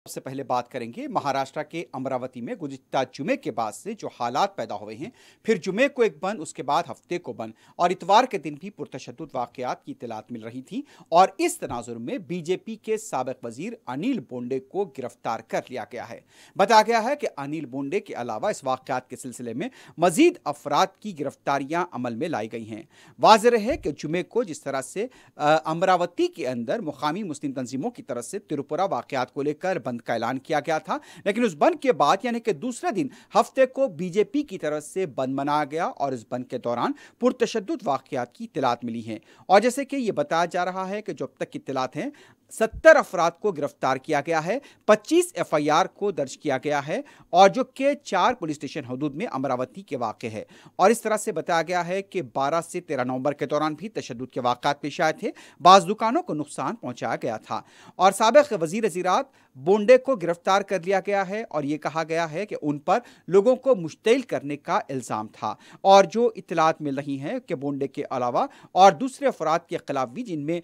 सबसे पहले बात करेंगे महाराष्ट्र के अमरावती में गुज़िश्ता जुमे के बाद से जो हालात पैदा हुए हैं। फिर जुमे को एक बंद, उसके बाद हफ्ते को बंद और इतवार के दिन भी पुरतशद्दुद वाक़यात की इत्तलात मिल रही थी। और इस तनाजुर में बीजेपी के साबिक़ वज़ीर अनिल बोंडे को गिरफ्तार कर लिया गया है। बताया गया है कि अनिल बोंडे के अलावा इस वाक़यात के सिलसिले में मज़ीद अफराद की गिरफ्तारियां अमल में लाई गई हैं। वाज़ेह है कि जुमे को जिस तरह से अमरावती के अंदर मुकामी मुस्लिम तंजीमों की तरफ से त्रिपुरा वाक़यात को लेकर बंद का ऐलान किया गया था, लेकिन उस बंद के बाद यानी कि दूसरे दिन हफ्ते को बीजेपी की तरफ से बंद मनाया गया और इस बंद के दौरान पुरतशद्दुद वाक़यात की इत्तलात मिली हैं। और जैसे कि यह बताया जा रहा है कि जो अब तक की इत्तलात हैं, 70 अफराद को गिरफ्तार किया गया है, 25 एफआईआर को दर्ज किया गया है और जो कि 4 पुलिस स्टेशन हदूद में अमरावती के वाक़े है। और इस तरह से बताया गया है कि 12 से 13 नवंबर के दौरान भी तशद्दुद के वाक़यात पेश आए थे, बाज़ दुकानों को नुकसान पहुंचाया गया था। और साबिक़ वज़ीर ज़राअत बोंडे को गिरफ्तार कर लिया गया है और यह कहा गया है कि उन पर लोगों को मुश्तिल करने का इल्ज़ाम था। और जो इत्तलात मिल रही हैं कि बोंडे के अलावा और दूसरे अफराद के खिलाफ भी, जिनमें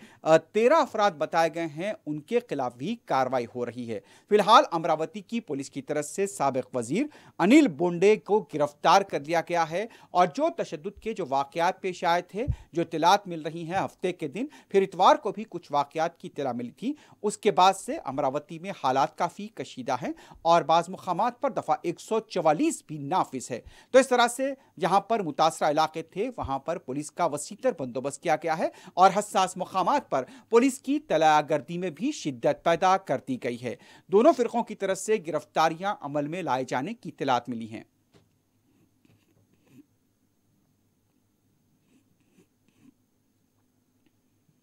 13 अफराद बताए गए हैं, उनके खिलाफ भी कार्रवाई हो रही है। फिलहाल अमरावती की पुलिस की तरफ से साबिक़ वज़ीर अनिल बोंडे को गिरफ्तार कर लिया गया है और जो तशद्दुद के जो वाक़यात पेश आए थे, जो इत्तलात मिल रही हैं हफ्ते के दिन, फिर इतवार को भी कुछ वाक़यात की इत्तला मिली थी, उसके बाद से अमरावती में हालात काफ़ी कशीदा हैं और बाज़ मुक़ामात पर दफ़ा 144 भी नाफिज है। तो इस तरह से जहां पर मुतासरा इलाके थे, वहां पर पुलिस का वसीतर बंदोबस्त किया गया है और हसास मुक़ामात पर पुलिस की तलायागर्दी में भी शिद्दत पैदा कर दी गई है। दोनों फ़िरक़ों की तरफ से गिरफ्तारियां अमल में लाए जाने की इत्तलात मिली हैं।